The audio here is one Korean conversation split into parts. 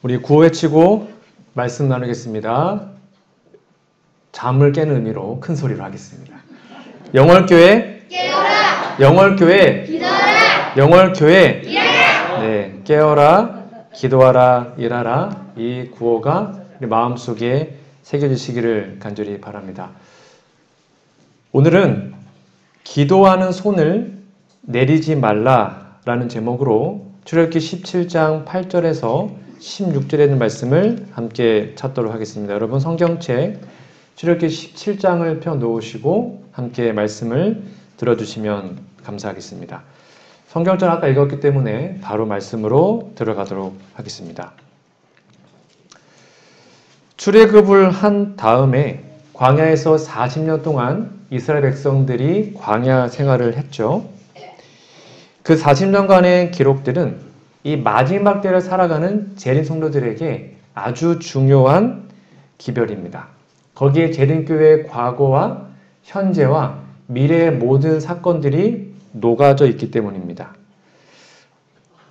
우리 구호 외치고 말씀 나누겠습니다. 잠을 깨는 의미로 큰 소리로 하겠습니다. 영월교회 깨어라! 영월교회 기도하라! 영월교회 일하라! 네, 깨어라, 기도하라, 일하라. 이 구호가 우리 마음속에 새겨지시기를 간절히 바랍니다. 오늘은 기도하는 손을 내리지 말라라는 제목으로 출애굽기 17장 8절에서 16절에 있는 말씀을 함께 찾도록 하겠습니다. 여러분 성경책 출애굽기 17장을 펴놓으시고 함께 말씀을 들어주시면 감사하겠습니다. 성경절 아까 읽었기 때문에 바로 말씀으로 들어가도록 하겠습니다. 출애굽을 한 다음에 광야에서 40년 동안 이스라엘 백성들이 광야 생활을 했죠. 그 40년간의 기록들은 이 마지막 때를 살아가는 재림 성도들에게 아주 중요한 기별입니다. 거기에 재림교회의 과거와 현재와 미래의 모든 사건들이 녹아져 있기 때문입니다.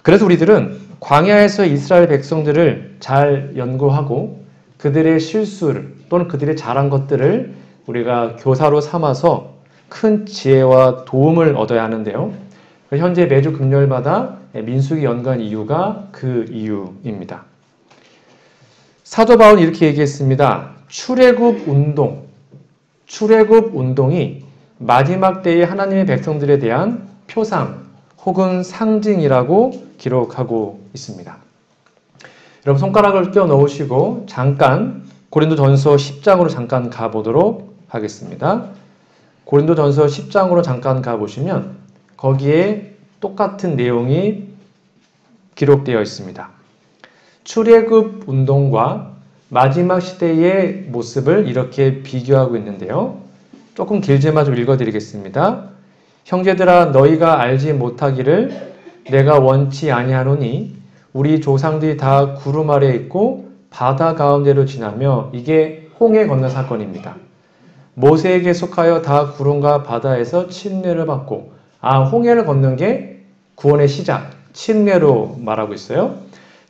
그래서 우리들은 광야에서 이스라엘 백성들을 잘 연구하고 그들의 실수를 또는 그들이 잘한 것들을 우리가 교사로 삼아서 큰 지혜와 도움을 얻어야 하는데요. 현재 매주 금요일마다 민수기 연구한 이유가 그 이유입니다. 사도 바울은 이렇게 얘기했습니다. 출애굽 운동이 마지막 때의 하나님의 백성들에 대한 표상 혹은 상징이라고 기록하고 있습니다. 여러분 손가락을 끼워 넣으시고 잠깐 고린도전서 10장으로 잠깐 가보도록 하겠습니다. 고린도전서 10장으로 잠깐 가보시면 거기에 똑같은 내용이 기록되어 있습니다. 출애굽 운동과 마지막 시대의 모습을 이렇게 비교하고 있는데요. 조금 길지만 좀 읽어드리겠습니다. 형제들아 너희가 알지 못하기를 내가 원치 아니하노니 우리 조상들이 다 구름 아래에 있고 바다 가운데로 지나며 이게 홍해 건너 사건입니다. 모세에게 속하여 다 구름과 바다에서 침례를 받고 홍해를 걷는 게 구원의 시작, 침례로 말하고 있어요.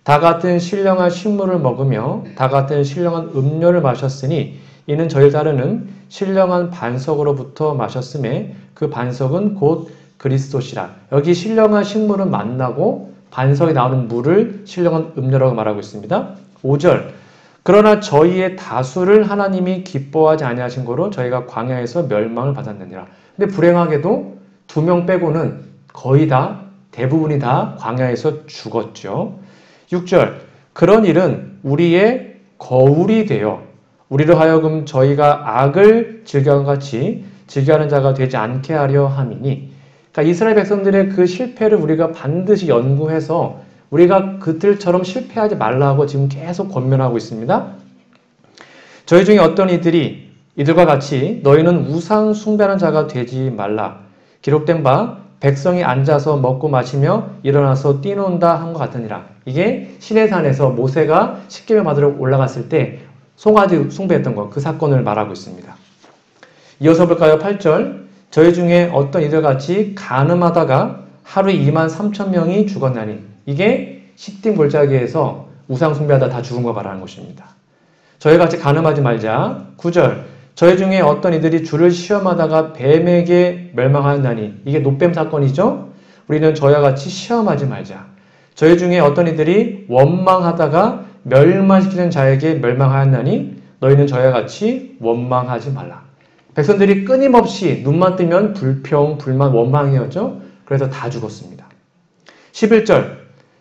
다 같은 신령한 식물을 먹으며 다 같은 신령한 음료를 마셨으니 이는 저희 다르는 신령한 반석으로부터 마셨음에 그 반석은 곧 그리스도시라. 여기 신령한 식물은 만나고 반석에 나오는 물을 신령한 음료라고 말하고 있습니다. 5절 그러나 저희의 다수를 하나님이 기뻐하지 아니하신 거로 저희가 광야에서 멸망을 받았느니라. 근데 불행하게도 2명 빼고는 거의 다 대부분이 다 광야에서 죽었죠. 6절 그런 일은 우리의 거울이 되어 우리로 하여금 저희가 악을 즐겨한 같이 즐겨하는 자가 되지 않게 하려 함이니 그러니까 이스라엘 백성들의 그 실패를 우리가 반드시 연구해서 우리가 그들처럼 실패하지 말라고 지금 계속 권면하고 있습니다. 저희 중에 어떤 이들이 이들과 같이 너희는 우상 숭배하는 자가 되지 말라. 기록된 바 백성이 앉아서 먹고 마시며 일어나서 뛰논다 한 것 같으니라. 이게 시내산에서 모세가 십계명 받으러 올라갔을 때 송아지 숭배했던 것, 그 사건을 말하고 있습니다. 이어서 볼까요? 8절 저희 중에 어떤 이들 같이 간음하다가 하루에 23,000명이 죽었나니 이게 시딤 골짜기에서 우상 숭배하다 다 죽은 거 말하는 것입니다. 저희 같이 간음하지 말자. 9절 저희 중에 어떤 이들이 주를 시험하다가 뱀에게 멸망하였나니 이게 노뱀 사건이죠. 우리는 저희와 같이 시험하지 말자. 저희 중에 어떤 이들이 원망하다가 멸망시키는 자에게 멸망하였나니 너희는 저희와 같이 원망하지 말라. 백성들이 끊임없이 눈만 뜨면 불평, 불만, 원망이었죠. 그래서 다 죽었습니다. 11절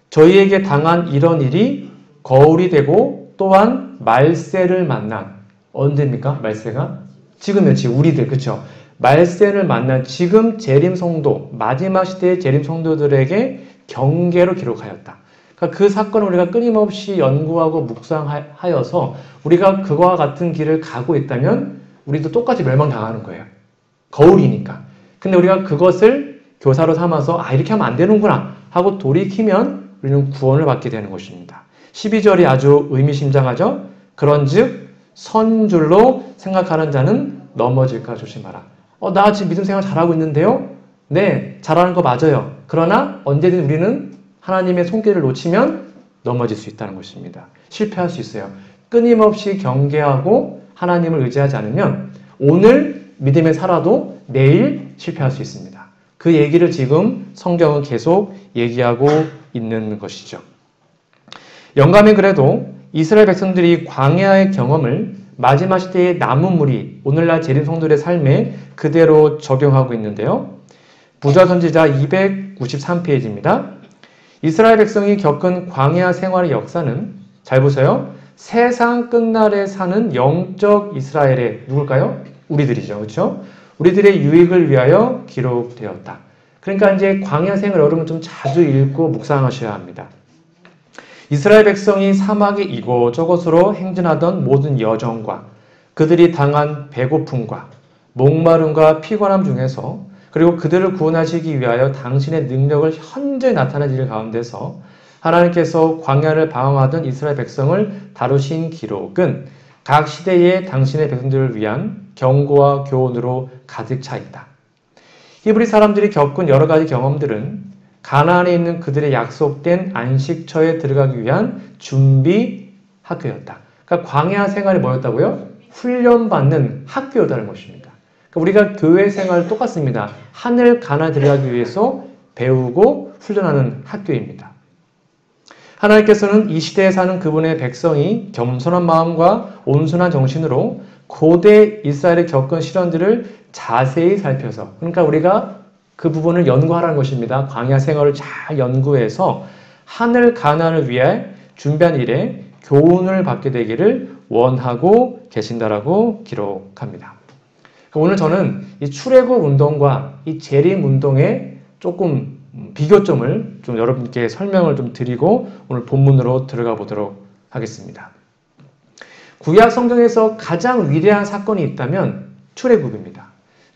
저희에게 당한 이런 일이 거울이 되고 또한 말세를 만난 언제입니까? 말세가? 지금이요. 지금 우리들 그렇죠. 말세를 만난 지금 재림 성도 마지막 시대의 재림 성도들에게 경계로 기록하였다. 그러니까 그 사건을 우리가 끊임없이 연구하고 묵상하여서 우리가 그와 같은 길을 가고 있다면 우리도 똑같이 멸망당하는 거예요. 거울이니까. 근데 우리가 그것을 교사로 삼아서 이렇게 하면 안 되는구나 하고 돌이키면 우리는 구원을 받게 되는 것입니다. 12절이 아주 의미심장하죠. 그런즉 선 줄로 생각하는 자는 넘어질까 조심하라. 나 지금 믿음 생활 잘하고 있는데요. 네, 잘하는 거 맞아요. 그러나 언제든 우리는 하나님의 손길을 놓치면 넘어질 수 있다는 것입니다. 실패할 수 있어요. 끊임없이 경계하고 하나님을 의지하지 않으면 오늘 믿음에 살아도 내일 실패할 수 있습니다. 그 얘기를 지금 성경은 계속 얘기하고 있는 것이죠. 영감이 그래도 이스라엘 백성들이 광야의 경험을 마지막 시대의 남은 무리, 오늘날 재림 성도들의 삶에 그대로 적용하고 있는데요. 부자 선지자 293페이지입니다. 이스라엘 백성이 겪은 광야 생활의 역사는 잘 보세요. 세상 끝날에 사는 영적 이스라엘의 누굴까요? 우리들이죠. 그렇죠? 우리들의 유익을 위하여 기록되었다. 그러니까 이제 광야 생활 여러분 좀 자주 읽고 묵상하셔야 합니다. 이스라엘 백성이 사막의 이곳저곳으로 행진하던 모든 여정과 그들이 당한 배고픔과 목마름과 피곤함 중에서 그리고 그들을 구원하시기 위하여 당신의 능력을 현재 나타낸 일 가운데서 하나님께서 광야를 방황하던 이스라엘 백성을 다루신 기록은 각 시대의 당신의 백성들을 위한 경고와 교훈으로 가득 차 있다. 히브리 사람들이 겪은 여러 가지 경험들은 가나안에 있는 그들의 약속된 안식처에 들어가기 위한 준비 학교였다. 그러니까 광야 생활이 뭐였다고요? 훈련받는 학교였다는 것입니다. 그러니까 우리가 교회 생활 똑같습니다. 하늘 가나안에 들어가기 위해서 배우고 훈련하는 학교입니다. 하나님께서는 이 시대에 사는 그분의 백성이 겸손한 마음과 온순한 정신으로 고대 이스라엘에 겪은 시련들을 자세히 살펴서 그러니까 우리가 그 부분을 연구하라는 것입니다. 광야 생활을 잘 연구해서 하늘 가나안을 위해 준비한 일에 교훈을 받게 되기를 원하고 계신다라고 기록합니다. 오늘 저는 이 출애굽 운동과 이 재림 운동의 조금 비교점을 좀 여러분께 설명을 좀 드리고 오늘 본문으로 들어가 보도록 하겠습니다. 구약 성경에서 가장 위대한 사건이 있다면 출애굽입니다.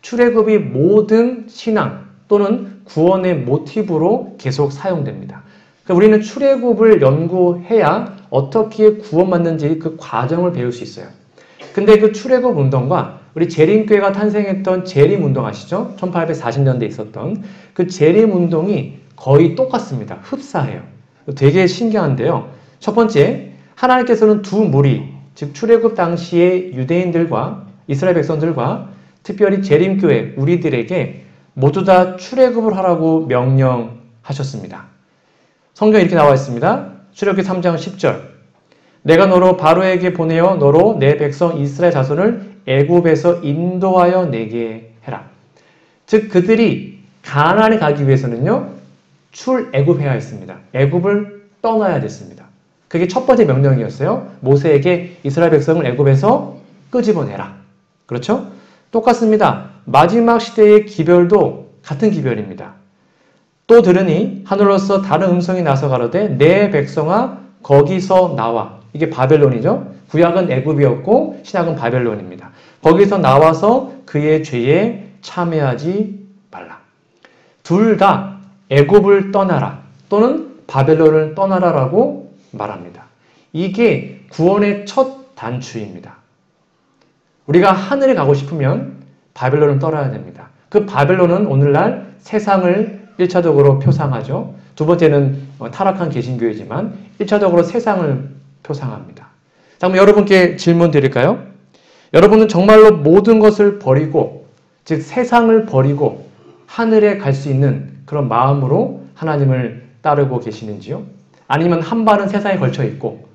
출애굽이 모든 신앙 또는 구원의 모티브로 계속 사용됩니다. 그러니까 우리는 출애굽을 연구해야 어떻게 구원받는지 그 과정을 배울 수 있어요. 근데 그 출애굽 운동과 우리 재림교회가 탄생했던 재림 운동 아시죠? 1840년대에 있었던 그 재림 운동이 거의 똑같습니다. 흡사해요. 되게 신기한데요. 첫 번째, 하나님께서는 두 무리, 즉 출애굽 당시의 유대인들과 이스라엘 백성들과 특별히 재림교회 우리들에게 모두 다 출애굽을 하라고 명령하셨습니다. 성경에 이렇게 나와 있습니다. 출애굽기 3장 10절 내가 너로 바로에게 보내어 너로 내 백성 이스라엘 자손을 애굽에서 인도하여 내게 해라. 즉 그들이 가나안에 가기 위해서는요. 출애굽해야 했습니다. 애굽을 떠나야 됐습니다. 그게 첫 번째 명령이었어요. 모세에게 이스라엘 백성을 애굽에서 끄집어내라. 그렇죠? 똑같습니다. 마지막 시대의 기별도 같은 기별입니다. 또 들으니 하늘로서 다른 음성이 나서 가로되 내 백성아 거기서 나와. 이게 바벨론이죠. 구약은 애굽이었고 신약은 바벨론입니다. 거기서 나와서 그의 죄에 참여하지 말라. 둘 다 애굽을 떠나라 또는 바벨론을 떠나라라고 말합니다. 이게 구원의 첫 단추입니다. 우리가 하늘에 가고 싶으면 바벨론을 떠나야 됩니다. 그 바벨론은 오늘날 세상을 1차적으로 표상하죠. 두 번째는 타락한 개신교회지만 1차적으로 세상을 표상합니다. 자, 그럼 여러분께 질문 드릴까요? 여러분은 정말로 모든 것을 버리고 즉 세상을 버리고 하늘에 갈 수 있는 그런 마음으로 하나님을 따르고 계시는지요? 아니면 한 발은 세상에 걸쳐 있고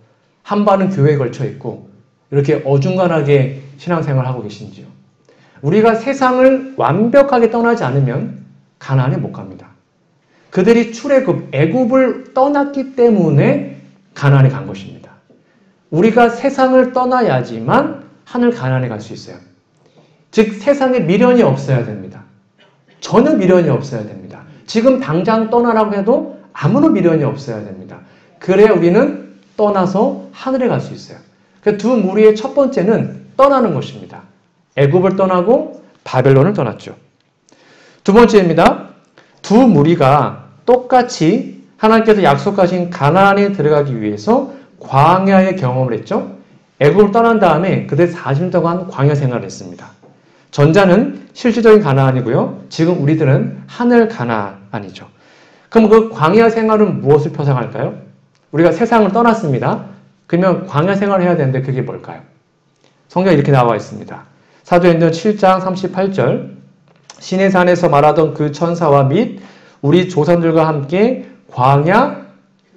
한 발은 교회에 걸쳐 있고 이렇게 어중간하게 신앙생활을 하고 계신지요? 우리가 세상을 완벽하게 떠나지 않으면 가나안에 못 갑니다. 그들이 출애굽, 애굽을 떠났기 때문에 가나안에 간 것입니다. 우리가 세상을 떠나야지만 하늘 가나안에 갈 수 있어요. 즉 세상에 미련이 없어야 됩니다. 전혀 미련이 없어야 됩니다. 지금 당장 떠나라고 해도 아무런 미련이 없어야 됩니다. 그래야 우리는 떠나서 하늘에 갈 수 있어요. 그 두 무리의 첫 번째는 떠나는 것입니다. 애굽을 떠나고 바벨론을 떠났죠. 두 번째입니다. 두 무리가 똑같이 하나님께서 약속하신 가나안에 들어가기 위해서 광야의 경험을 했죠. 애굽을 떠난 다음에 그들 40년 동안 광야 생활을 했습니다. 전자는 실질적인 가나안이고요. 지금 우리들은 하늘 가나안이죠. 그럼 그 광야 생활은 무엇을 표상할까요? 우리가 세상을 떠났습니다. 그러면 광야 생활을 해야 되는데 그게 뭘까요? 성경에 이렇게 나와 있습니다. 사도행전 7장 38절 시내산에서 말하던 그 천사와 및 우리 조상들과 함께 광야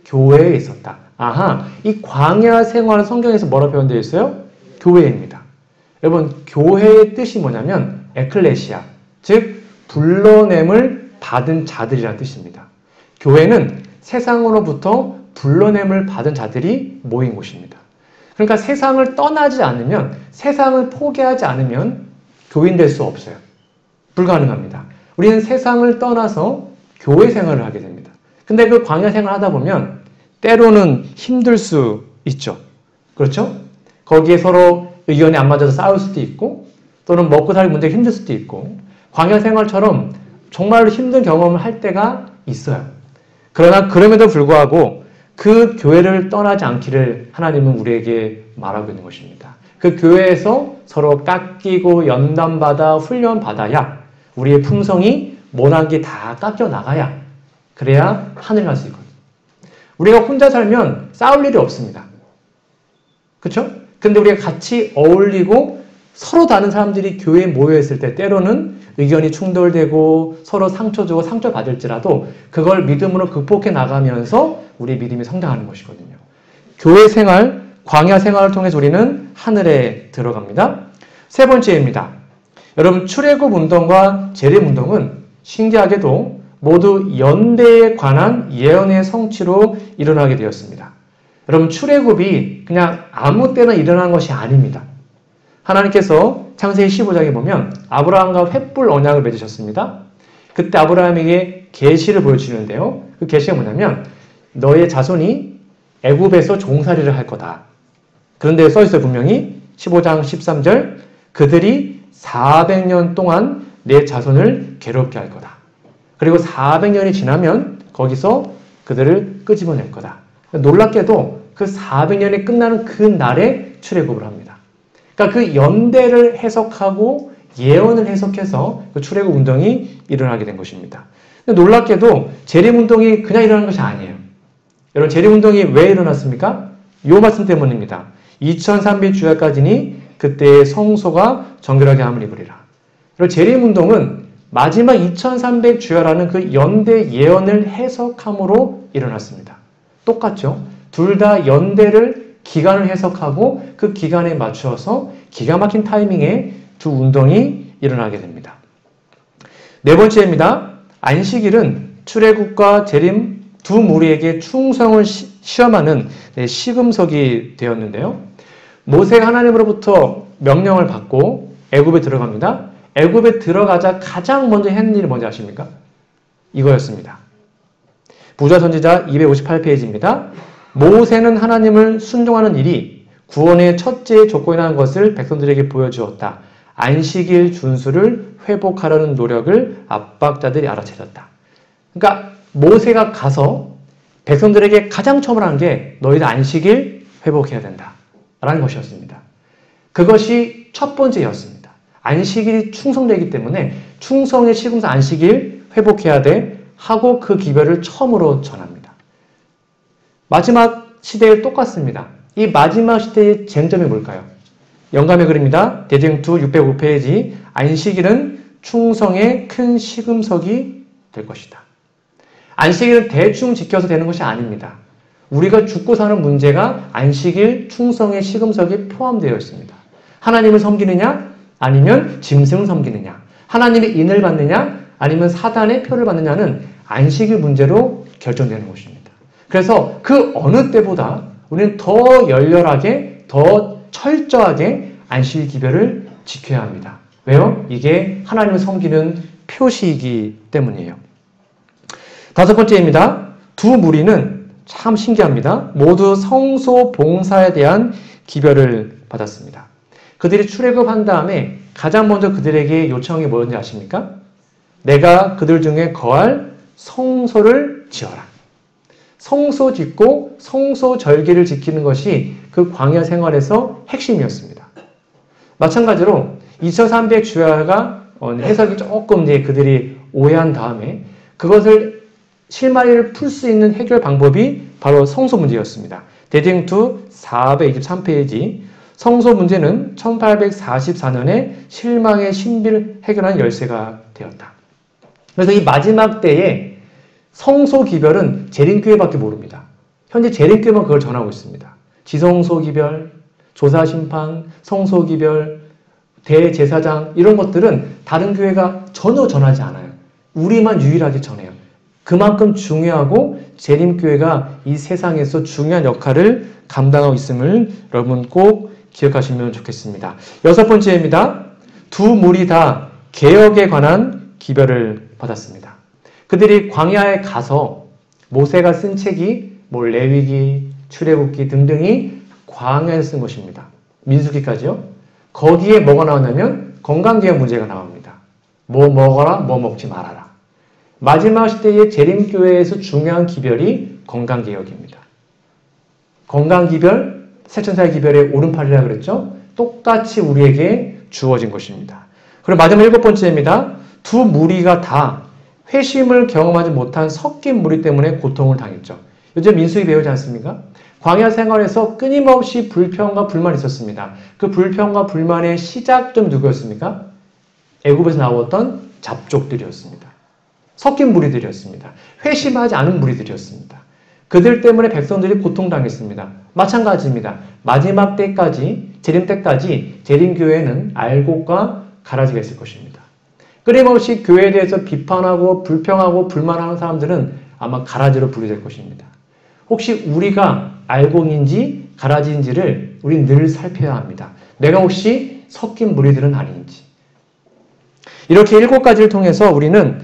교회에 있었다. 아하, 이 광야 생활은 성경에서 뭐라고 표현되어 있어요? 교회입니다. 여러분, 교회의 뜻이 뭐냐면 에클레시아, 즉 불러냄을 받은 자들이라는 뜻입니다. 교회는 세상으로부터 불러냄을 받은 자들이 모인 곳입니다. 그러니까 세상을 떠나지 않으면, 세상을 포기하지 않으면 교인 될 수 없어요. 불가능합니다. 우리는 세상을 떠나서 교회 생활을 하게 됩니다. 근데 그 광야 생활을 하다 보면 때로는 힘들 수 있죠. 그렇죠? 거기에 서로 의견이 안 맞아서 싸울 수도 있고, 또는 먹고 살 문제가 힘들 수도 있고, 광야 생활처럼 정말로 힘든 경험을 할 때가 있어요. 그러나 그럼에도 불구하고 그 교회를 떠나지 않기를 하나님은 우리에게 말하고 있는 것입니다. 그 교회에서 서로 깎이고 연단받아 훈련받아야 우리의 품성이 모나게 다 깎여 나가야, 그래야 하늘 갈 수 있거든요. 우리가 혼자 살면 싸울 일이 없습니다. 그렇죠? 근데 우리가 같이 어울리고 서로 다른 사람들이 교회에 모여있을 때 때로는 의견이 충돌되고 서로 상처 주고 상처받을지라도 그걸 믿음으로 극복해 나가면서 우리의 믿음이 성장하는 것이거든요. 교회 생활, 광야 생활을 통해서 우리는 하늘에 들어갑니다. 세 번째입니다. 여러분, 출애굽 운동과 재림 운동은 신기하게도 모두 연대에 관한 예언의 성취로 일어나게 되었습니다. 여러분, 출애굽이 그냥 아무 때나 일어난 것이 아닙니다. 하나님께서 창세기 15장에 보면 아브라함과 횃불 언약을 맺으셨습니다. 그때 아브라함에게 계시를 보여주시는데요. 그 계시가 뭐냐면 너의 자손이 애굽에서 종살이를 할 거다. 그런데 써있어요. 분명히 15장 13절 그들이 400년 동안 내 자손을 괴롭게 할 거다. 그리고 400년이 지나면 거기서 그들을 끄집어낼 거다. 놀랍게도 그 400년이 끝나는 그 날에 출애굽을 합니다. 그러니까 그 연대를 해석하고 예언을 해석해서 그 출애굽 운동이 일어나게 된 것입니다. 근데 놀랍게도 재림 운동이 그냥 일어난 것이 아니에요. 여러분, 재림 운동이 왜 일어났습니까? 이 말씀 때문입니다. 2300주야까지니 그때의 성소가 정결하게 함을 입으리라. 그리고 재림 운동은 마지막 2300주야라는 그 연대 예언을 해석함으로 일어났습니다. 똑같죠? 둘 다 연대를 기간을 해석하고 그 기간에 맞추어서 기가 막힌 타이밍에 두 운동이 일어나게 됩니다. 네 번째입니다. 안식일은 출애굽과 재림 두 무리에게 충성을 시험하는 시금석이 되었는데요. 모세가 하나님으로부터 명령을 받고 애굽에 들어갑니다. 애굽에 들어가자 가장 먼저 했는 일이 뭔지 아십니까? 이거였습니다. 부자선지자 258페이지입니다. 모세는 하나님을 순종하는 일이 구원의 첫째 조건이라는 것을 백성들에게 보여주었다. 안식일 준수를 회복하려는 노력을 압박자들이 알아채렸다. 그러니까 모세가 가서 백성들에게 가장 처음 한 게 너희들 안식일 회복해야 된다 라는 것이었습니다. 그것이 첫 번째였습니다. 안식일이 충성되기 때문에 충성의 시금석 안식일 회복해야 돼 하고 그 기별을 처음으로 전합니다. 마지막 시대에 똑같습니다. 이 마지막 시대의 쟁점이 뭘까요? 영감의 글입니다. 대쟁투 605페이지 안식일은 충성의 큰 시금석이 될 것이다. 안식일은 대충 지켜서 되는 것이 아닙니다. 우리가 죽고 사는 문제가 안식일 충성의 시금석에 포함되어 있습니다. 하나님을 섬기느냐 아니면 짐승을 섬기느냐, 하나님의 인을 받느냐 아니면 사단의 표를 받느냐는 안식일 문제로 결정되는 것입니다. 그래서 그 어느 때보다 우리는 더 열렬하게, 더 철저하게 안식일 기별을 지켜야 합니다. 왜요? 이게 하나님을 섬기는 표시이기 때문이에요. 다섯 번째입니다. 두 무리는 참 신기합니다. 모두 성소 봉사에 대한 기별을 받았습니다. 그들이 출애굽한 다음에 가장 먼저 그들에게 요청이 뭐였는지 아십니까? 내가 그들 중에 거할 성소를 지어라. 성소 짓고 성소 절기를 지키는 것이 그 광야 생활에서 핵심이었습니다. 마찬가지로 2300주야가 해석이 조금 그들이 오해한 다음에 그것을 실마리를 풀 수 있는 해결 방법이 바로 성소 문제였습니다. 데딩 투 423페이지. 성소 문제는 1844년에 실망의 신비를 해결한 열쇠가 되었다. 그래서 이 마지막 때에 성소 기별은 재림교회밖에 모릅니다. 현재 재림교회만 그걸 전하고 있습니다. 지성소 기별, 조사심판, 성소 기별, 대제사장 이런 것들은 다른 교회가 전혀 전하지 않아요. 우리만 유일하게 전해요. 그만큼 중요하고 재림교회가 이 세상에서 중요한 역할을 감당하고 있음을 여러분 꼭 기억하시면 좋겠습니다. 6번째입니다. 두 무리 다 개혁에 관한 기별을 받았습니다. 그들이 광야에 가서 모세가 쓴 책이 레위기, 출애굽기 등등이 광야에서 쓴 것입니다. 민수기까지요. 거기에 뭐가 나왔냐면 건강개혁 문제가 나옵니다. 뭐 먹어라, 뭐 먹지 말아라. 마지막 시대의 재림교회에서 중요한 기별이 건강개혁입니다. 건강기별, 새천사의 기별의 오른팔이라고 그랬죠? 똑같이 우리에게 주어진 것입니다. 그리고 마지막 7번째입니다. 두 무리가 다 회심을 경험하지 못한 섞인 무리 때문에 고통을 당했죠. 요즘 민수기 배우지 않습니까? 광야 생활에서 끊임없이 불평과 불만이 있었습니다. 그 불평과 불만의 시작점 누구였습니까? 애굽에서 나왔던 잡족들이었습니다. 섞인 무리들이었습니다. 회심하지 않은 무리들이었습니다. 그들 때문에 백성들이 고통당했습니다. 마찬가지입니다. 마지막 때까지, 재림 때까지 재림교회는 알곡과 가라지가 있을 것입니다. 끊임없이 교회에 대해서 비판하고 불평하고 불만하는 사람들은 아마 가라지로 분류될 것입니다. 혹시 우리가 알곡인지 가라지인지를 우리는 늘 살펴야 합니다. 내가 혹시 섞인 무리들은 아닌지. 이렇게 7가지를 통해서 우리는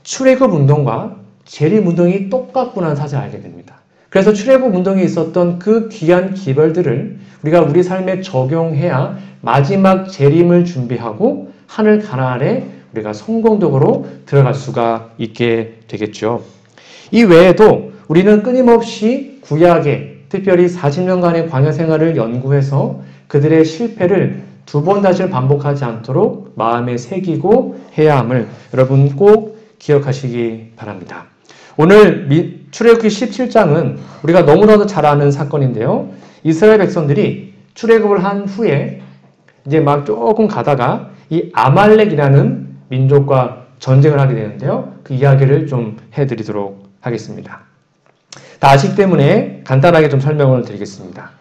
출애굽 운동과 재림 운동이 똑같구나 하는 사실을 알게 됩니다. 그래서 출애굽 운동에 있었던 그 귀한 기별들을 우리가 우리 삶에 적용해야 마지막 재림을 준비하고 하늘 가나안에 우리가 성공적으로 들어갈 수가 있게 되겠죠. 이 외에도 우리는 끊임없이 구약에 특별히 40년간의 광야 생활을 연구해서 그들의 실패를 두 번 다시 반복하지 않도록 마음에 새기고 해야 함을 여러분 꼭 기억하시기 바랍니다. 오늘 출애굽기 17장은 우리가 너무나도 잘 아는 사건인데요. 이스라엘 백성들이 출애굽을 한 후에 이제 막 조금 가다가 이 아말렉이라는 민족과 전쟁을 하게 되는데요. 그 이야기를 좀 해드리도록 하겠습니다. 다 아시기 때문에 간단하게 좀 설명을 드리겠습니다.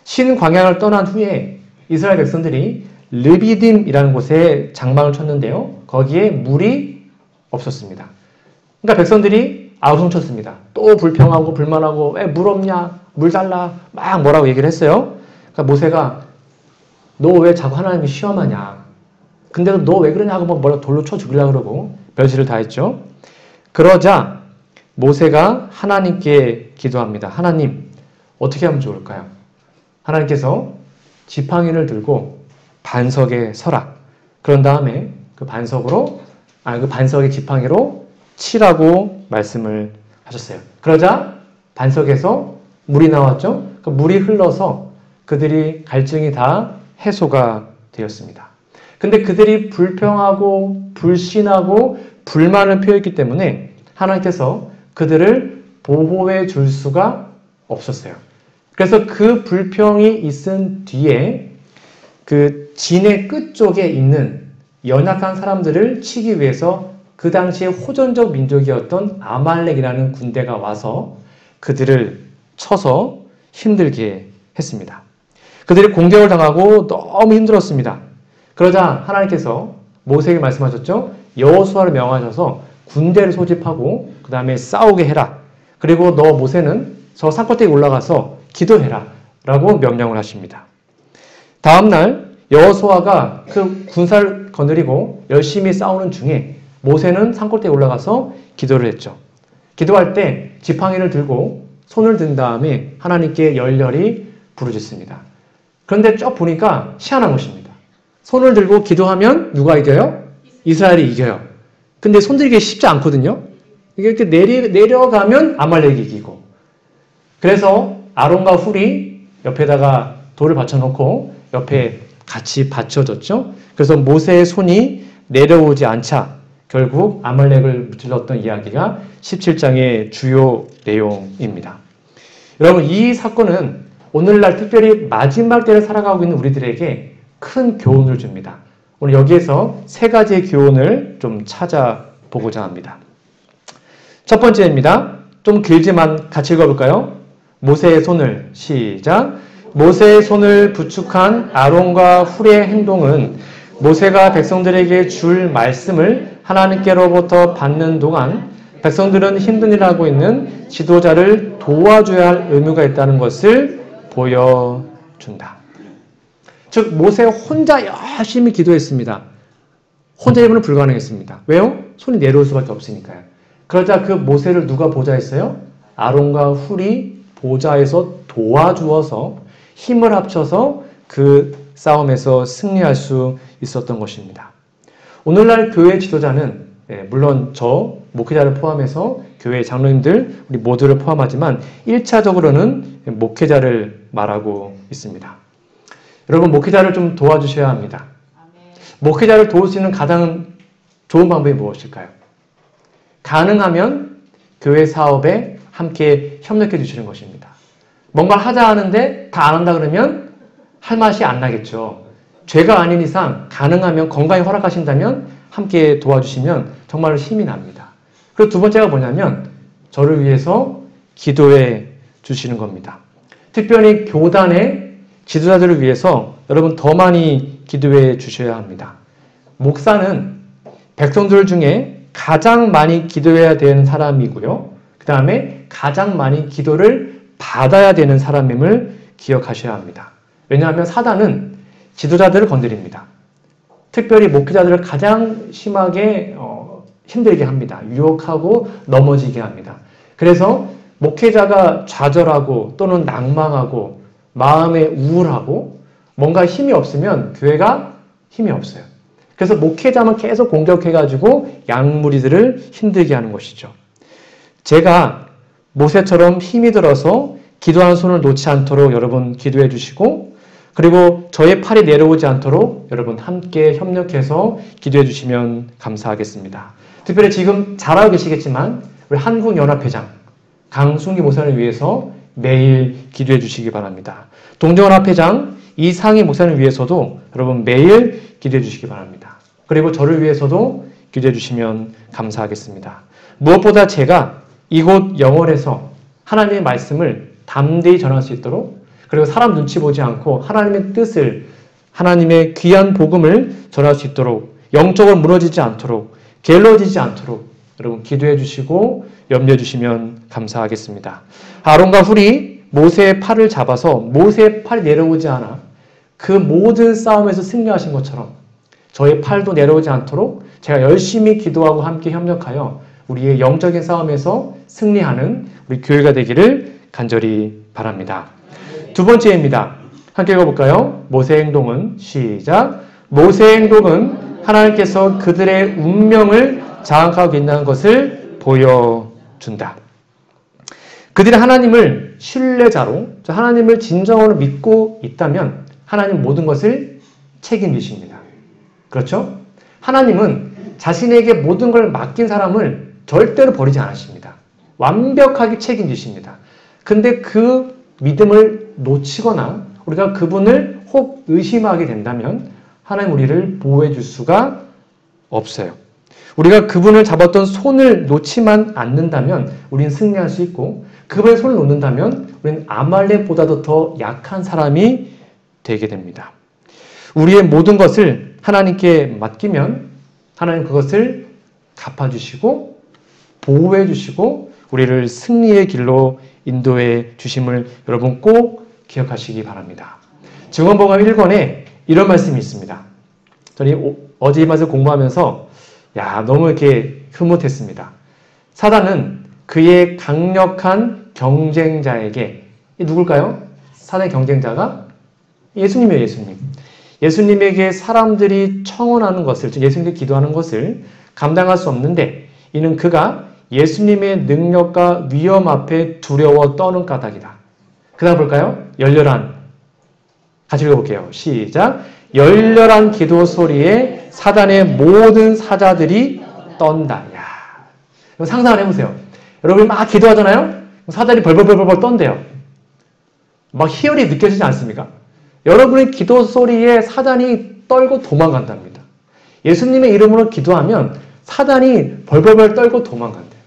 신광야를 떠난 후에 이스라엘 백성들이 르비딤이라는 곳에 장막을 쳤는데요. 거기에 물이 없었습니다. 그러니까 백성들이 아우성쳤습니다. 또 불평하고 불만하고 왜 물 없냐, 물 달라 막 뭐라고 얘기를 했어요. 그러니까 모세가 너 왜 자꾸 하나님이 시험하냐, 근데도 너 왜 그러냐고 뭐라 돌로 쳐 죽이려고 그러고 별짓을 다 했죠. 그러자 모세가 하나님께 기도합니다. 하나님, 어떻게 하면 좋을까요? 하나님께서 지팡이를 들고 반석에 서라. 그런 다음에 그 반석의 지팡이로 치라고 말씀을 하셨어요. 그러자 반석에서 물이 나왔죠. 그 물이 흘러서 그들이 갈증이 다 해소가 되었습니다. 근데 그들이 불평하고 불신하고 불만을 표했기 때문에 하나님께서 그들을 보호해 줄 수가 없었어요. 그래서 그 불평이 있은 뒤에 그 진의 끝쪽에 있는 연약한 사람들을 치기 위해서 그 당시에 호전적 민족이었던 아말렉이라는 군대가 와서 그들을 쳐서 힘들게 했습니다. 그들이 공격을 당하고 너무 힘들었습니다. 그러자 하나님께서 모세에게 말씀하셨죠. 여호수아를 명하셔서 군대를 소집하고 그 다음에 싸우게 해라. 그리고 너 모세는 저 산꼭대기에 올라가서 기도해라 라고 명령을 하십니다. 다음날 여호수아가 그 군사를 거느리고 열심히 싸우는 중에 모세는 산꼭대기에 올라가서 기도를 했죠. 기도할 때 지팡이를 들고 손을 든 다음에 하나님께 열렬히 부르짖습니다. 그런데 쭉 보니까 희한한 것입니다. 손을 들고 기도하면 누가 이겨요? 이스라엘이 이겨요. 근데 손 들기 쉽지 않거든요. 이게 이렇게 내려가면 아말렉이 이기고. 그래서 아론과 훌이 옆에다가 돌을 받쳐놓고 옆에 같이 받쳐졌죠. 그래서 모세의 손이 내려오지 않자 결국 아말렉을 무찔렀던 이야기가 17장의 주요 내용입니다. 여러분, 이 사건은 오늘날 특별히 마지막 때를 살아가고 있는 우리들에게 큰 교훈을 줍니다. 오늘 여기에서 세 가지의 교훈을 좀 찾아보고자 합니다. 첫 번째입니다. 좀 길지만 같이 읽어볼까요? 모세의 손을, 시작. 모세의 손을 부축한 아론과 훌의 행동은 모세가 백성들에게 줄 말씀을 하나님께로부터 받는 동안 백성들은 힘든 일을 하고 있는 지도자를 도와줘야 할 의무가 있다는 것을 보여준다. 즉 모세가 혼자 열심히 기도했습니다. 혼자 힘으로는 불가능했습니다. 왜요? 손이 내려올 수밖에 없으니까요. 그러자 그 모세를 누가 보좌했어요? 아론과 훌이 보좌에서 도와주어서 힘을 합쳐서 그 싸움에서 승리할 수 있었던 것입니다. 오늘날 교회 지도자는 물론 저 목회자를 포함해서 교회 장로님들 우리 모두를 포함하지만 1차적으로는 목회자를 말하고 있습니다. 여러분, 목회자를 좀 도와주셔야 합니다. 목회자를 도울 수 있는 가장 좋은 방법이 무엇일까요? 가능하면 교회 사업에 함께 협력해 주시는 것입니다. 뭔가를 하자 하는데 다 안 한다 그러면 할 맛이 안 나겠죠. 죄가 아닌 이상 가능하면 건강히 허락하신다면 함께 도와주시면 정말로 힘이 납니다. 그리고 두 번째가 뭐냐면 저를 위해서 기도해 주시는 겁니다. 특별히 교단의 지도자들을 위해서 여러분 더 많이 기도해 주셔야 합니다. 목사는 백성들 중에 가장 많이 기도해야 되는 사람이고요. 그 다음에 가장 많이 기도를 받아야 되는 사람임을 기억하셔야 합니다. 왜냐하면 사단은 지도자들을 건드립니다. 특별히 목회자들을 가장 심하게 힘들게 합니다. 유혹하고 넘어지게 합니다. 그래서 목회자가 좌절하고 또는 낭망하고 마음에 우울하고 뭔가 힘이 없으면 교회가 힘이 없어요. 그래서 목회자만 계속 공격해가지고 양무리들을 힘들게 하는 것이죠. 제가 모세처럼 힘이 들어서 기도하는 손을 놓지 않도록 여러분 기도해 주시고, 그리고 저의 팔이 내려오지 않도록 여러분 함께 협력해서 기도해 주시면 감사하겠습니다. 특별히 지금 잘하고 계시겠지만 우리 한국연합회장 강순기 목사를 위해서 매일 기도해 주시기 바랍니다. 동정연합회장 이상희 목사를 위해서도 여러분 매일 기도해 주시기 바랍니다. 그리고 저를 위해서도 기도해 주시면 감사하겠습니다. 무엇보다 제가 이곳 영월에서 하나님의 말씀을 담대히 전할 수 있도록, 그리고 사람 눈치 보지 않고 하나님의 뜻을, 하나님의 귀한 복음을 전할 수 있도록, 영적으로 무너지지 않도록, 게을러지지 않도록 여러분 기도해 주시고 염려해 주시면 감사하겠습니다. 아론과 훌이 모세의 팔을 잡아서 모세의 팔이 내려오지 않아 그 모든 싸움에서 승리하신 것처럼 저의 팔도 내려오지 않도록 제가 열심히 기도하고 함께 협력하여 우리의 영적인 싸움에서 승리하는 우리 교회가 되기를 간절히 바랍니다. 두 번째입니다. 함께 읽어볼까요? 모세의 행동은, 시작. 모세의 행동은 하나님께서 그들의 운명을 장악하고 있다는 것을 보여준다. 그들이 하나님을 신뢰자로, 하나님을 진정으로 믿고 있다면 하나님 모든 것을 책임지십니다. 그렇죠? 하나님은 자신에게 모든 걸 맡긴 사람을 절대로 버리지 않으십니다. 완벽하게 책임지십니다. 근데 그 믿음을 놓치거나 우리가 그분을 혹 의심하게 된다면 하나님 우리를 보호해 줄 수가 없어요. 우리가 그분을 잡았던 손을 놓지만 않는다면 우리는 승리할 수 있고, 그분의 손을 놓는다면 우리는 아말렉보다도 더 약한 사람이 되게 됩니다. 우리의 모든 것을 하나님께 맡기면 하나님 그것을 갚아주시고 보호해 주시고 우리를 승리의 길로 인도해 주심을 여러분 꼭 기억하시기 바랍니다. 증언복음 1권에 이런 말씀이 있습니다. 저는 어제 이 말씀을 공부하면서 너무 이렇게 흐뭇했습니다. 사단은 그의 강력한 경쟁자에게, 누굴까요? 사단의 경쟁자가 예수님이에요. 예수님에게 사람들이 청원하는 것을, 즉 예수님께 기도하는 것을 감당할 수 없는데 이는 그가 예수님의 능력과 위엄 앞에 두려워 떠는 까닭이다. 그 다음 볼까요? 열렬한, 같이 읽어볼게요. 시작. 열렬한 기도 소리에 사단의 모든 사자들이 떤다. 야, 상상을 해보세요. 여러분이 막 기도하잖아요? 사단이 벌벌벌벌 떤대요. 막 희열이 느껴지지 않습니까? 여러분의 기도 소리에 사단이 떨고 도망간답니다. 예수님의 이름으로 기도하면 사단이 벌벌벌 떨고 도망간대요.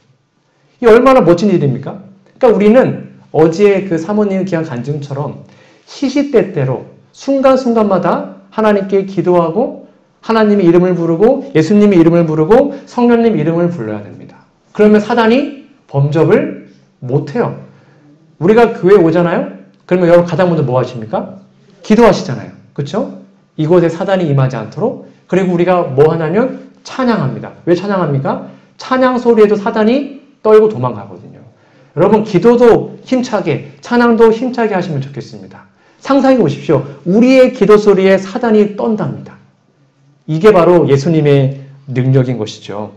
이 얼마나 멋진 일입니까? 그러니까 우리는 어제 그 사모님 귀한 간증처럼 시시때때로 순간순간마다 하나님께 기도하고 하나님의 이름을 부르고 예수님의 이름을 부르고 성령님 이름을 불러야 됩니다. 그러면 사단이 범접을 못해요. 우리가 교회에 오잖아요? 그러면 여러분 가장 먼저 뭐 하십니까? 기도하시잖아요. 그렇죠? 이곳에 사단이 임하지 않도록. 그리고 우리가 뭐 하냐면 찬양합니다. 왜 찬양합니까? 찬양 소리에도 사단이 떨고 도망가거든요. 여러분 기도도 힘차게 찬양도 힘차게 하시면 좋겠습니다. 상상해 보십시오. 우리의 기도 소리에 사단이 떤답니다. 이게 바로 예수님의 능력인 것이죠.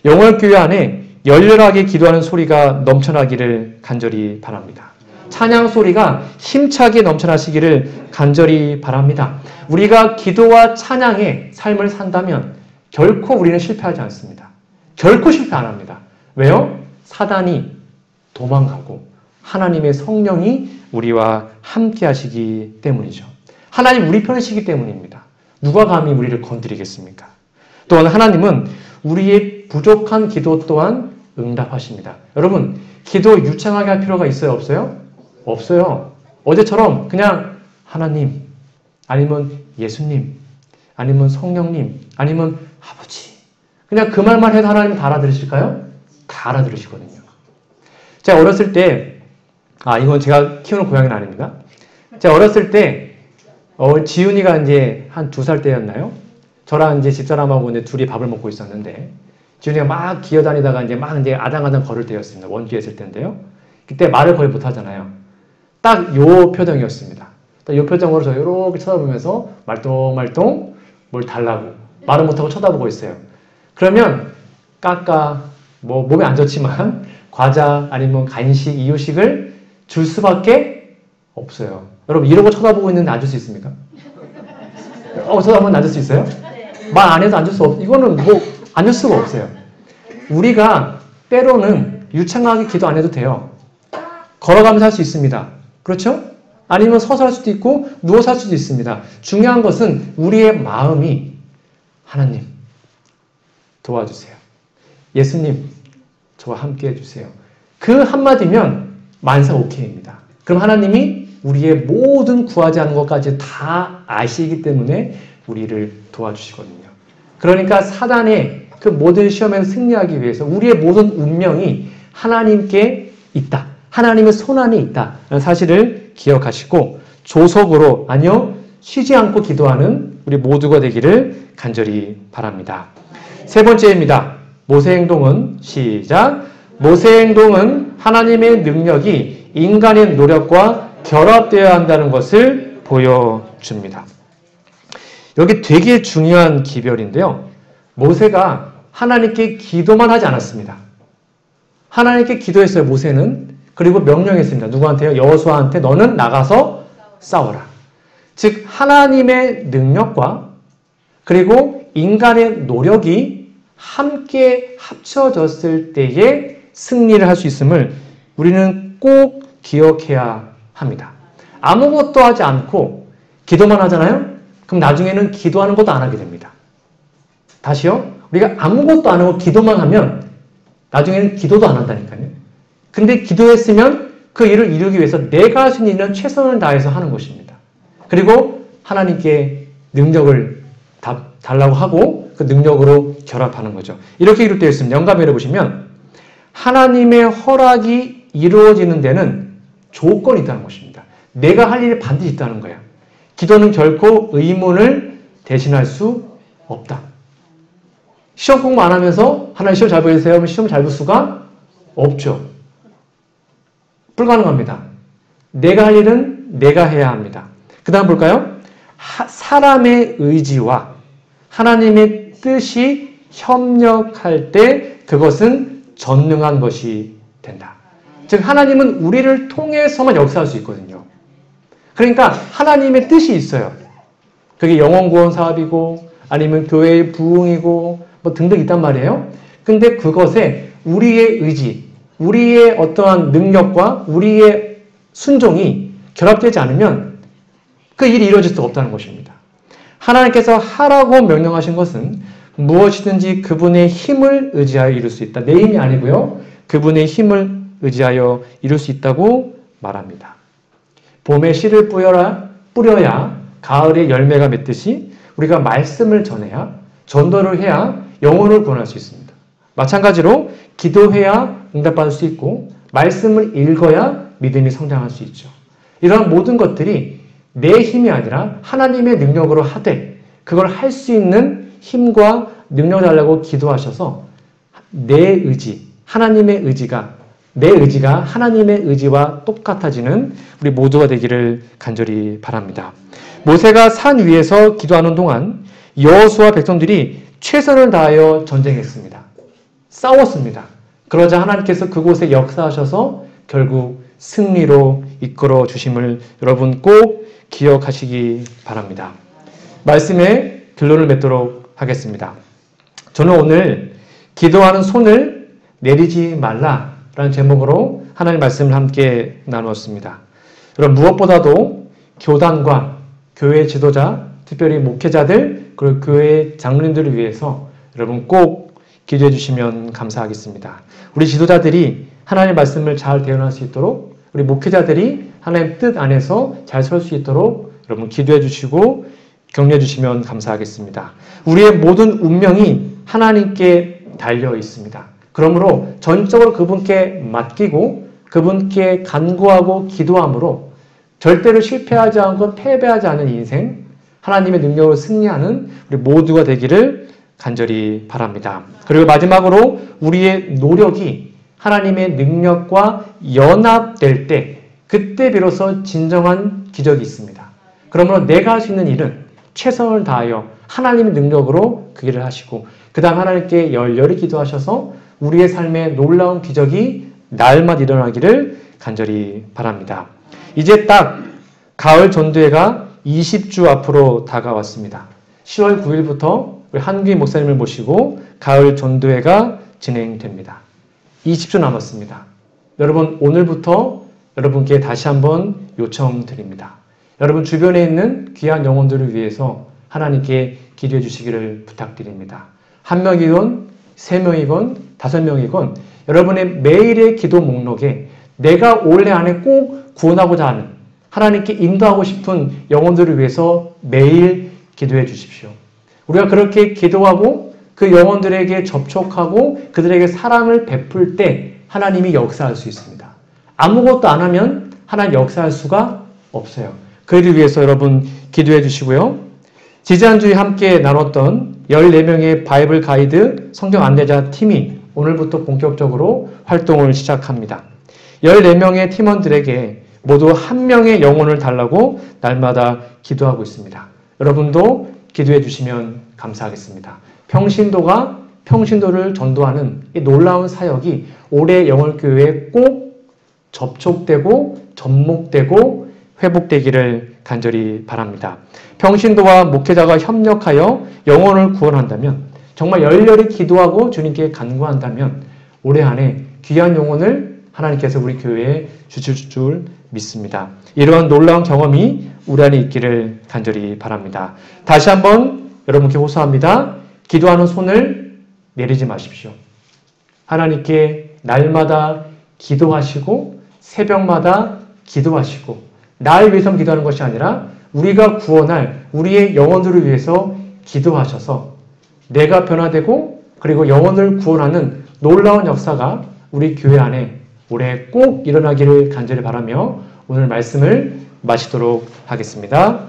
영월교회 안에 열렬하게 기도하는 소리가 넘쳐나기를 간절히 바랍니다. 찬양 소리가 힘차게 넘쳐나시기를 간절히 바랍니다. 우리가 기도와 찬양의 삶을 산다면 결코 우리는 실패하지 않습니다. 결코 실패 안 합니다. 왜요? 사단이 도망가고 하나님의 성령이 우리와 함께 하시기 때문이죠. 하나님 우리 편이시기 때문입니다. 누가 감히 우리를 건드리겠습니까? 또한 하나님은 우리의 부족한 기도 또한 응답하십니다. 여러분, 기도 유창하게 할 필요가 있어요? 없어요? 없어요. 어제처럼 그냥 하나님, 아니면 예수님, 아니면 성령님, 아니면 아버지. 그냥 그 말만 해도 하나님 다 알아들으실까요? 다 알아들으시거든요. 제가 어렸을 때, 이건 제가 키우는 고양이는 아닙니다. 제가 어렸을 때, 지훈이가 이제 한 2살 때였나요? 저랑 이제 집사람하고 이제 둘이 밥을 먹고 있었는데, 지훈이가 막 기어다니다가 이제 아당아당 걸을 때였습니다. 원주에 있을 때인데요. 그때 말을 거의 못 하잖아요. 딱 요 표정이었습니다. 딱 요 표정으로 저 이렇게 쳐다보면서 말똥말똥 뭘 달라고 말을 못하고 쳐다보고 있어요. 그러면 뭐 몸에 안 좋지만 과자 아니면 간식, 이유식을 줄 수밖에 없어요. 여러분 이러고 쳐다보고 있는데 앉을 수 있습니까? 쳐다보면 앉을 수 있어요? 말 안 해도 앉을 수 없어요. 이거는 뭐 앉을 수가 없어요. 우리가 때로는 유창하게 기도 안 해도 돼요. 걸어가면서 할 수 있습니다. 그렇죠? 아니면 서서 할 수도 있고 누워서 할 수도 있습니다. 중요한 것은 우리의 마음이 하나님 도와주세요. 예수님 저와 함께 해주세요. 그 한마디면 만사 오케이입니다. 그럼 하나님이 우리의 모든 구하지 않은 것까지 다 아시기 때문에 우리를 도와주시거든요. 그러니까 사단의 그 모든 시험에서 승리하기 위해서 우리의 모든 운명이 하나님께 있다. 하나님의 손안에 있다는 사실을 기억하시고 조속으로 아니요 쉬지 않고 기도하는 우리 모두가 되기를 간절히 바랍니다. 세 번째입니다. 모세의 행동은 시작. 모세의 행동은 하나님의 능력이 인간의 노력과 결합되어야 한다는 것을 보여줍니다. 여기 되게 중요한 기별인데요. 모세가 하나님께 기도만 하지 않았습니다. 하나님께 기도했어요. 모세는. 그리고 명령했습니다. 누구한테요? 여호수아한테 너는 나가서 싸워라. 즉 하나님의 능력과 그리고 인간의 노력이 함께 합쳐졌을 때에 승리를 할 수 있음을 우리는 꼭 기억해야 합니다. 아무것도 하지 않고 기도만 하잖아요? 그럼 나중에는 기도하는 것도 안 하게 됩니다. 다시요? 우리가 아무것도 안 하고 기도만 하면 나중에는 기도도 안 한다니까요. 근데 기도했으면 그 일을 이루기 위해서 내가 할 수 있는 일은 최선을 다해서 하는 것입니다. 그리고 하나님께 능력을 달라고 하고 그 능력으로 결합하는 거죠. 이렇게 기록되어 있습니다. 영감회를 보시면 하나님의 허락이 이루어지는 데는 조건이 있다는 것입니다. 내가 할 일이 반드시 있다는 거야. 기도는 결코 의문을 대신할 수 없다. 시험 공부 안 하면서 하나님 시험 잘 보여주세요 하면 시험 잘 볼 수가 없죠. 불가능합니다. 내가 할 일은 내가 해야 합니다. 그 다음 볼까요? 사람의 의지와 하나님의 뜻이 협력할 때 그것은 전능한 것이 된다. 즉 하나님은 우리를 통해서만 역사할 수 있거든요. 그러니까 하나님의 뜻이 있어요. 그게 영혼구원 사업이고 아니면 교회의 부흥이고 뭐 등등 있단 말이에요. 근데 그것에 우리의 의지, 우리의 어떠한 능력과 우리의 순종이 결합되지 않으면 그 일이 이루어질 수가 없다는 것입니다. 하나님께서 하라고 명령하신 것은 무엇이든지 그분의 힘을 의지하여 이룰 수 있다. 내 힘이 아니고요. 그분의 힘을 의지하여 이룰 수 있다고 말합니다. 봄에 씨를 뿌려야 가을에 열매가 맺듯이 우리가 말씀을 전해야, 전도를 해야 영혼을 구원할 수 있습니다. 마찬가지로 기도해야 응답받을 수 있고 말씀을 읽어야 믿음이 성장할 수 있죠. 이러한 모든 것들이 내 힘이 아니라 하나님의 능력으로 하되 그걸 할 수 있는 힘과 능력을 달라고 기도하셔서 내 의지, 하나님의 의지가, 내 의지가 하나님의 의지와 똑같아지는 우리 모두가 되기를 간절히 바랍니다. 모세가 산 위에서 기도하는 동안 여호수아 백성들이 최선을 다하여 전쟁했습니다. 싸웠습니다. 그러자 하나님께서 그곳에 역사하셔서 결국 승리로 이끌어 주심을 여러분 꼭 기억하시기 바랍니다. 말씀에 결론을 맺도록 하겠습니다. 저는 오늘 기도하는 손을 내리지 말라라는 제목으로 하나님의 말씀을 함께 나누었습니다. 여러분 무엇보다도 교단과 교회 지도자, 특별히 목회자들, 그리고 교회 장로님들을 위해서 여러분 꼭 기도해 주시면 감사하겠습니다. 우리 지도자들이 하나님의 말씀을 잘 대언할 수 있도록, 우리 목회자들이 하나님의 뜻 안에서 잘 설 수 있도록 여러분 기도해 주시고 격려해 주시면 감사하겠습니다. 우리의 모든 운명이 하나님께 달려 있습니다. 그러므로 전적으로 그분께 맡기고 그분께 간구하고 기도함으로 절대로 실패하지 않고 패배하지 않은 인생, 하나님의 능력으로 승리하는 우리 모두가 되기를 간절히 바랍니다. 그리고 마지막으로 우리의 노력이 하나님의 능력과 연합될 때 그때 비로소 진정한 기적이 있습니다. 그러므로 내가 할 수 있는 일은 최선을 다하여 하나님의 능력으로 그 일을 하시고 그 다음 하나님께 열렬히 기도하셔서 우리의 삶에 놀라운 기적이 날마다 일어나기를 간절히 바랍니다. 이제 딱 가을 전도회가 20주 앞으로 다가왔습니다. 10월 9일부터 우리 한규희 목사님을 모시고 가을 전도회가 진행됩니다. 20주 남았습니다. 여러분 오늘부터 여러분께 다시 한번 요청드립니다. 여러분 주변에 있는 귀한 영혼들을 위해서 하나님께 기도해 주시기를 부탁드립니다. 1명이건 3명이건 5명이건 여러분의 매일의 기도 목록에 내가 올해 안에 꼭 구원하고자 하는 하나님께 인도하고 싶은 영혼들을 위해서 매일 기도해 주십시오. 우리가 그렇게 기도하고 그 영혼들에게 접촉하고 그들에게 사랑을 베풀 때 하나님이 역사할 수 있습니다. 아무것도 안 하면 하나님 역사할 수가 없어요. 그를 위해서 여러분 기도해 주시고요. 지지난주에 함께 나눴던 14명의 바이블 가이드 성경 안내자 팀이 오늘부터 본격적으로 활동을 시작합니다. 14명의 팀원들에게 모두 1명의 영혼을 달라고 날마다 기도하고 있습니다. 여러분도 기도해 주시면 감사하겠습니다. 평신도를 전도하는 이 놀라운 사역이 올해 영월교회에 꼭 접촉되고 접목되고 회복되기를 간절히 바랍니다. 평신도와 목회자가 협력하여 영혼을 구원한다면, 정말 열렬히 기도하고 주님께 간구한다면 올해 안에 귀한 영혼을 하나님께서 우리 교회에 주실 줄 믿습니다. 이러한 놀라운 경험이 우리 안에 있기를 간절히 바랍니다. 다시 한번 여러분께 호소합니다. 기도하는 손을 내리지 마십시오. 하나님께 날마다 기도하시고 새벽마다 기도하시고 나를 위해서만 기도하는 것이 아니라 우리가 구원할 우리의 영혼들을 위해서 기도하셔서 내가 변화되고 그리고 영혼을 구원하는 놀라운 역사가 우리 교회 안에 올해 꼭 일어나기를 간절히 바라며 오늘 말씀을 마치도록 하겠습니다.